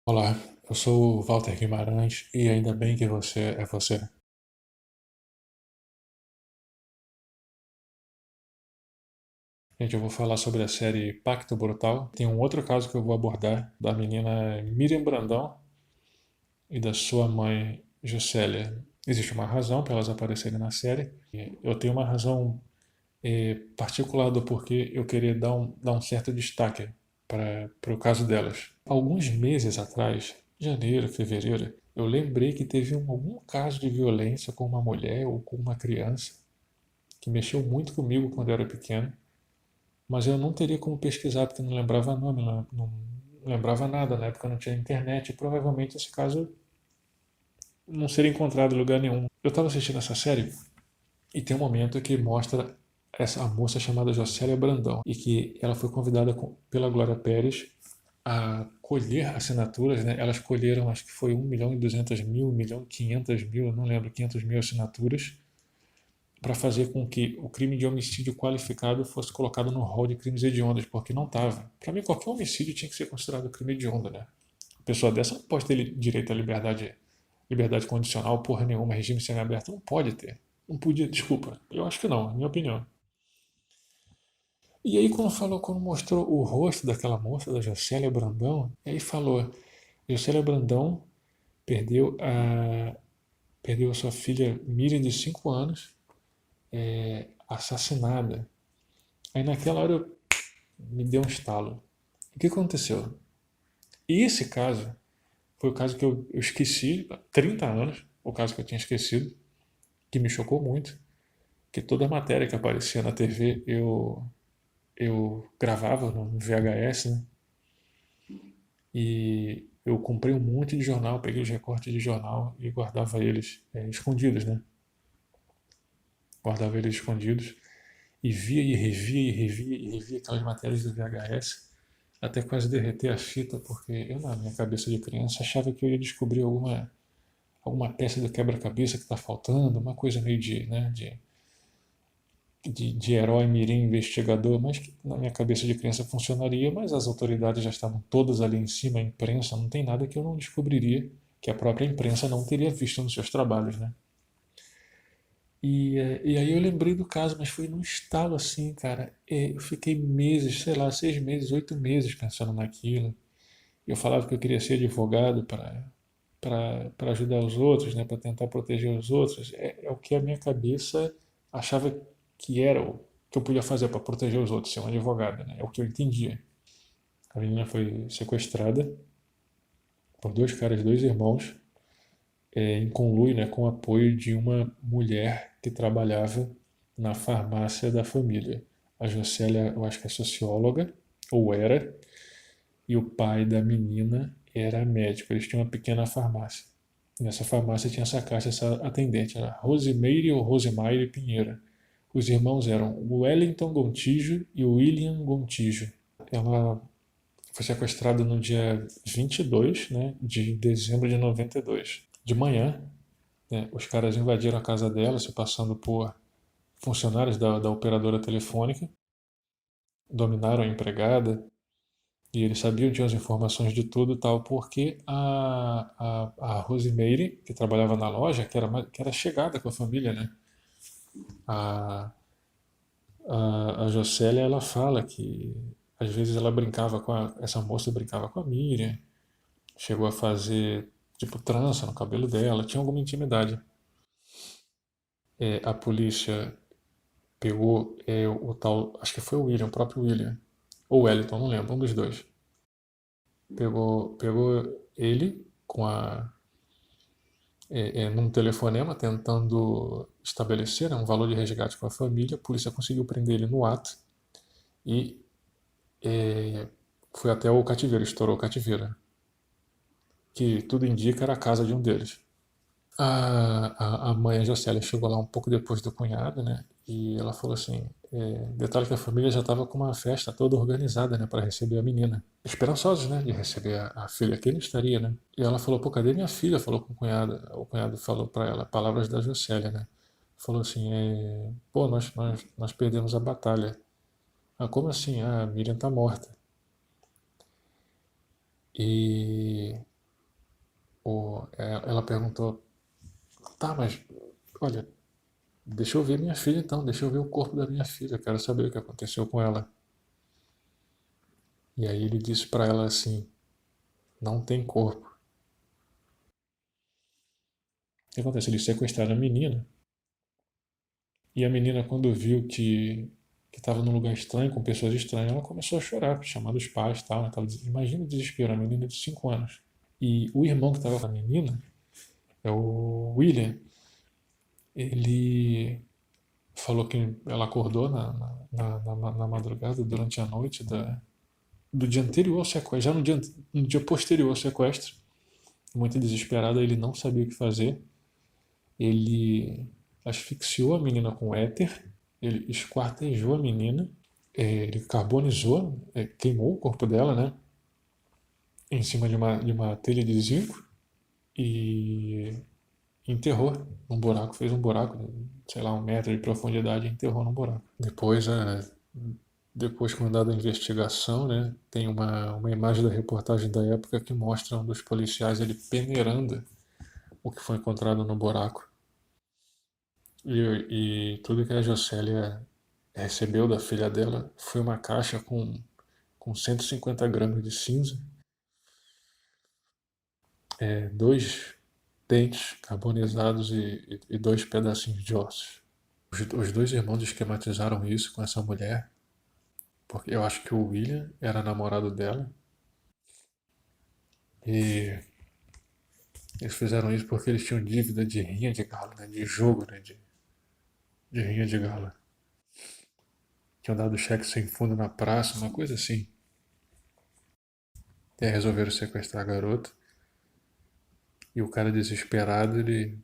Olá, eu sou o Walter Guimarães e ainda bem que você é você. Gente, eu vou falar sobre a série Pacto Brutal. Tem um outro caso que eu vou abordar da menina Miriam Brandão e da sua mãe Juscelia. Existe uma razão para elas aparecerem na série. Eu tenho uma razão particular do porquê eu queria dar um certo destaque para o caso delas. Alguns meses atrás, janeiro, fevereiro, eu lembrei que teve algum caso de violência com uma mulher ou com uma criança que mexeu muito comigo quando eu era pequeno, mas eu não teria como pesquisar porque eu não lembrava nome, não lembrava nada, na época não tinha internet e provavelmente esse caso não seria encontrado em lugar nenhum. Eu estava assistindo essa série e tem um momento que mostra essa moça chamada Jocélia Brandão e que ela foi convidada pela Glória Pérez a colher assinaturas, né? Elas colheram, acho que foi 1.200.000, 1.500.000, não lembro, 500.000 assinaturas para fazer com que o crime de homicídio qualificado fosse colocado no rol de crimes hediondos, porque não estava. Para mim, qualquer homicídio tinha que ser considerado crime hediondo, né? A pessoa dessa não pode ter direito à liberdade condicional, porra nenhuma, regime semiaberto, não pode ter. Não podia, desculpa, eu acho que não, minha opinião. E aí quando mostrou o rosto daquela moça, da Jocélia Brandão, aí falou, Jocélia Brandão perdeu a sua filha Miriam de 5 anos, assassinada. Aí naquela hora me deu um estalo. O que aconteceu? E esse caso foi o caso que eu esqueci há 30 anos, o caso que eu tinha esquecido, que me chocou muito, que toda matéria que aparecia na TV eu gravava no VHS, né? E eu comprei um monte de jornal, peguei os recortes de jornal e guardava eles escondidos, né? Guardava eles escondidos e via e revia e revia e revia aquelas matérias do VHS até quase derreter a fita, porque eu, na minha cabeça de criança, achava que eu ia descobrir alguma peça do quebra-cabeça que está faltando, uma coisa meio de herói mirim investigador, mas que na minha cabeça de criança funcionaria, mas as autoridades já estavam todas ali em cima, a imprensa, não tem nada que eu não descobriria, que a própria imprensa não teria visto nos seus trabalhos, né? E aí eu lembrei do caso, mas foi num estalo assim, cara. Eu fiquei meses, sei lá, 6 meses, 8 meses pensando naquilo. Eu falava que eu queria ser advogado para ajudar os outros, né, para tentar proteger os outros. É o que a minha cabeça achava que era o que eu podia fazer para proteger os outros, ser um advogado, né? É o que eu entendia. A menina foi sequestrada por dois caras, dois irmãos, em conluio, né, com o apoio de uma mulher que trabalhava na farmácia da família. A Jocélia, eu acho que é socióloga, ou era, e o pai da menina era médico. Eles tinham uma pequena farmácia. Nessa farmácia tinha essa caixa, essa atendente, era Rosimeire ou Rosimaire Pinheira. Os irmãos eram o Wellington Gontijo e o William Gontijo. Ela foi sequestrada no dia 22, né, de dezembro de 92. De manhã, né, os caras invadiram a casa dela, se passando por funcionários da operadora telefônica, dominaram a empregada, e eles sabiam, tinham as informações de tudo e tal, porque a Rosimeire, que trabalhava na loja, que era chegada com a família, né? A, a Jocélia, ela fala que às vezes ela brincava essa moça brincava com a Miriam, chegou a fazer tipo trança no cabelo dela, tinha alguma intimidade. A polícia pegou o tal, acho que foi o William, o próprio William, ou o Wellington, não lembro, um dos dois. Pegou ele num telefonema tentando estabelecer, né, um valor de resgate com a família. A polícia conseguiu prender ele no ato e foi até o cativeiro, estourou o cativeiro, que tudo indica era a casa de um deles. A mãe, a Jocélia, chegou lá um pouco depois do cunhado, né? E ela falou assim: detalhe que a família já estava com uma festa toda organizada, né, para receber a menina. Esperançosos, né, de receber a filha que ele estaria, né? E ela falou: pô, cadê minha filha? Falou com o cunhado. O cunhado falou para ela, palavras da Jocélia, né? Falou assim: pô, nós perdemos a batalha. Ah, como assim? Ah, a Miriam tá morta. E ela perguntou, tá, mas olha, deixa eu ver minha filha então, deixa eu ver o corpo da minha filha, quero saber o que aconteceu com ela. E aí ele disse para ela assim, não tem corpo. O que acontece? Eles sequestraram a menina, e a menina quando viu que estava num lugar estranho, com pessoas estranhas, ela começou a chorar, chamando os pais e tal. Né? Imagina o desespero, a menina de 5 anos. E o irmão que estava com a menina, é o William, ele falou que ela acordou na madrugada, durante a noite do dia anterior ao sequestro, já no dia posterior ao sequestro, muito desesperada, ele não sabia o que fazer. Ele asfixiou a menina com éter, ele esquartejou a menina, ele carbonizou, queimou o corpo dela, né? Em cima de uma telha de zinco e enterrou num buraco, fez um buraco, sei lá, 1 metro de profundidade e enterrou num buraco. Depois com a dada investigação, né, tem uma imagem da reportagem da época que mostra um dos policiais ele peneirando o que foi encontrado no buraco. E tudo que a Jocélia recebeu da filha dela foi uma caixa com 150 gramas de cinza, 2 dentes carbonizados e 2 pedacinhos de ossos. Os 2 irmãos esquematizaram isso com essa mulher, porque eu acho que o William era namorado dela, e eles fizeram isso porque eles tinham dívida de rinha de galo, né, de jogo, né, de rinha de galo. Tinham dado cheque sem fundo na praça, uma coisa assim. E aí resolveram sequestrar a garota. E o cara desesperado, ele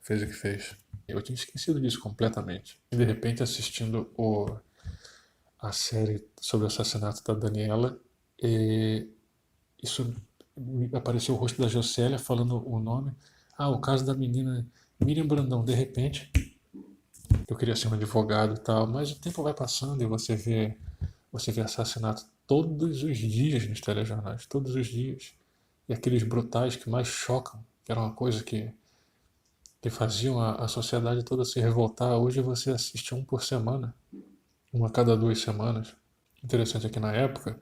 fez o que fez. Eu tinha esquecido disso completamente. E de repente, assistindo a série sobre o assassinato da Daniela, isso apareceu o rosto da Jocélia falando o nome. Ah, o caso da menina Miriam Brandão. De repente, eu queria ser um advogado e tal, mas o tempo vai passando e você vê assassinato todos os dias nos telejornais, todos os dias. E aqueles brutais que mais chocam, que era uma coisa que faziam a sociedade toda se revoltar. Hoje você assiste um por semana, uma a cada 2 semanas. Interessante é que na época,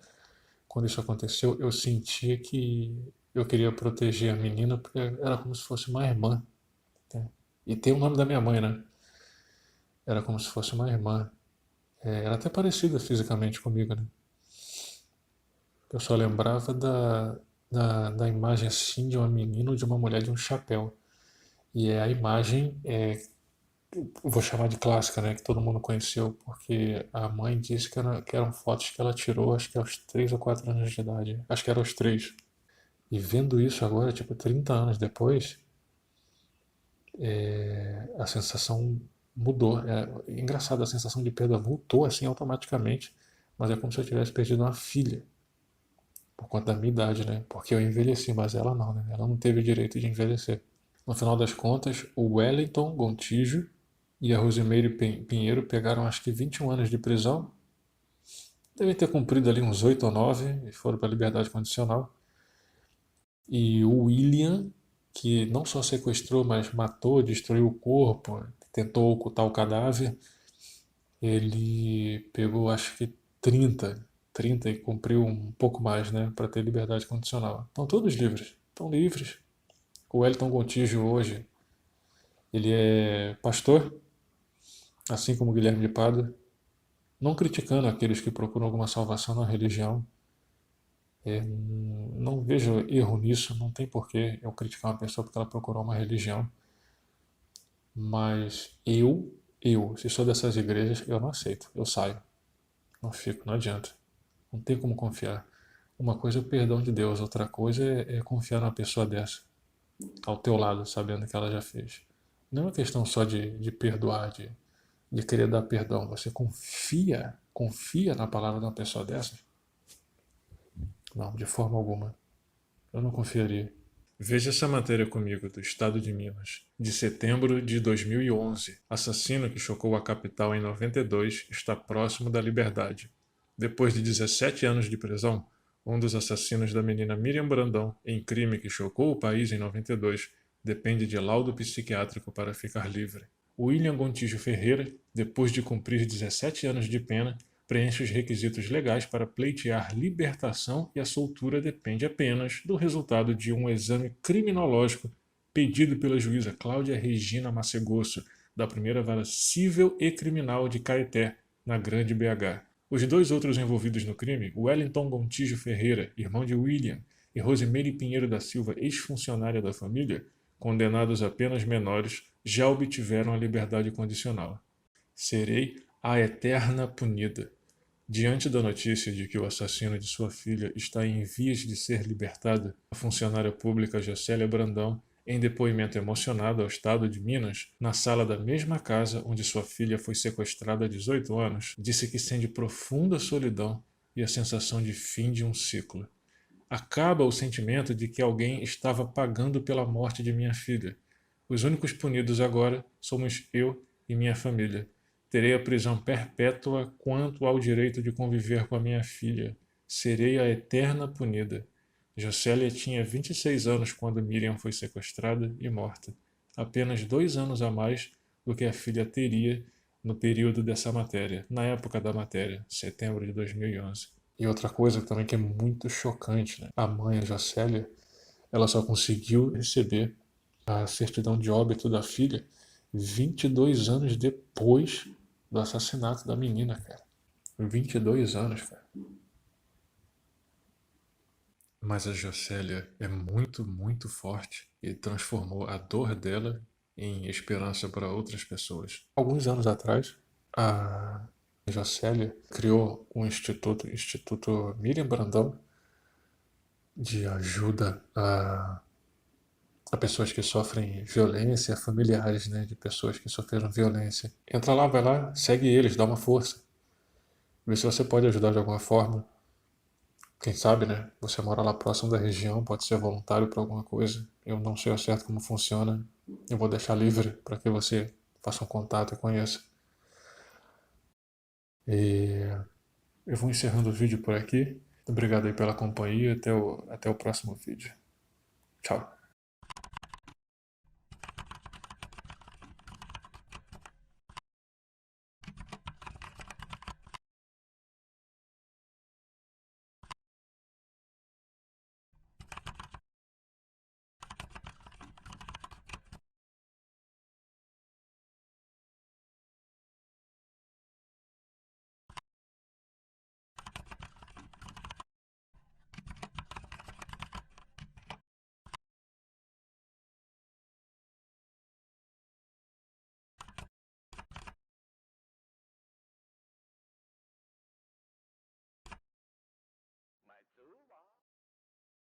quando isso aconteceu, eu sentia que eu queria proteger a menina porque era como se fosse uma irmã. Né? E tem o nome da minha mãe, né? Era como se fosse uma irmã. Era até parecida fisicamente comigo, né? Eu só lembrava da imagem assim de uma menina ou de uma mulher de um chapéu. E é a imagem, eu vou chamar de clássica, né, que todo mundo conheceu, porque a mãe disse que eram fotos que ela tirou, acho que aos 3 ou 4 anos de idade. Acho que era aos 3. E vendo isso agora, tipo, 30 anos depois, a sensação mudou. É engraçado, a sensação de perda voltou assim automaticamente, mas é como se eu tivesse perdido uma filha, por conta da minha idade, né? Porque eu envelheci, mas ela não, né? Ela não teve o direito de envelhecer. No final das contas, o Wellington Gontijo e a Rosimeire Pinheiro pegaram acho que 21 anos de prisão. Devem ter cumprido ali uns 8 ou 9 e foram para liberdade condicional. E o William, que não só sequestrou, mas matou, destruiu o corpo, tentou ocultar o cadáver, ele pegou acho que 30 e cumpriu um pouco mais, né, para ter liberdade condicional. Estão todos livres, estão livres. O Wellington Gontijo hoje, ele é pastor, assim como o Guilherme de Pádua, não criticando aqueles que procuram alguma salvação na religião. Não vejo erro nisso, não tem porquê eu criticar uma pessoa porque ela procurou uma religião. Mas se sou dessas igrejas, eu não aceito, eu saio. Não fico, não adianta. Não tem como confiar. Uma coisa é o perdão de Deus, outra coisa é confiar numa pessoa dessa, ao teu lado, sabendo que ela já fez. Não é uma questão só de perdoar, de querer dar perdão. Você confia na palavra de uma pessoa dessa? Não, de forma alguma. Eu não confiaria. Veja essa matéria comigo do Estado de Minas, de setembro de 2011. Assassino que chocou a capital em 92 está próximo da liberdade. Depois de 17 anos de prisão, um dos assassinos da menina Miriam Brandão, em crime que chocou o país em 92, depende de laudo psiquiátrico para ficar livre. William Gontijo Ferreira, depois de cumprir 17 anos de pena, preenche os requisitos legais para pleitear libertação e a soltura depende apenas do resultado de um exame criminológico pedido pela juíza Cláudia Regina Massegosso, da primeira vara civil e criminal de Caeté, na Grande BH. Os dois outros envolvidos no crime, Wellington Gontijo Ferreira, irmão de William, e Rosemary Pinheiro da Silva, ex-funcionária da família, condenados a penas menores, já obtiveram a liberdade condicional. Serei a eterna punida. Diante da notícia de que o assassino de sua filha está em vias de ser libertado, a funcionária pública Jocélia Brandão, em depoimento emocionado ao Estado de Minas, na sala da mesma casa onde sua filha foi sequestrada há 18 anos, disse que sente profunda solidão e a sensação de fim de um ciclo. Acaba o sentimento de que alguém estava pagando pela morte de minha filha. Os únicos punidos agora somos eu e minha família. Terei a prisão perpétua quanto ao direito de conviver com a minha filha. Serei a eterna punida. Jocélia tinha 26 anos quando Miriam foi sequestrada e morta. Apenas 2 anos a mais do que a filha teria no período dessa matéria, na época da matéria, setembro de 2011. E outra coisa também que é muito chocante, né? A mãe, a Jocélia, ela só conseguiu receber a certidão de óbito da filha 22 anos depois do assassinato da menina, cara. 22 anos, cara. Mas a Jocélia é muito, muito forte e transformou a dor dela em esperança para outras pessoas. Alguns anos atrás, a Jocélia criou um Instituto Miriam Brandão, de ajuda a pessoas que sofrem violência, familiares, né, de pessoas que sofreram violência. Entra lá, vai lá, segue eles, dá uma força. Vê se você pode ajudar de alguma forma. Quem sabe, né? Você mora lá próximo da região, pode ser voluntário para alguma coisa. Eu não sei ao certo como funciona. Eu vou deixar livre para que você faça um contato e conheça. E eu vou encerrando o vídeo por aqui. Obrigado aí pela companhia. Até o próximo vídeo. Tchau.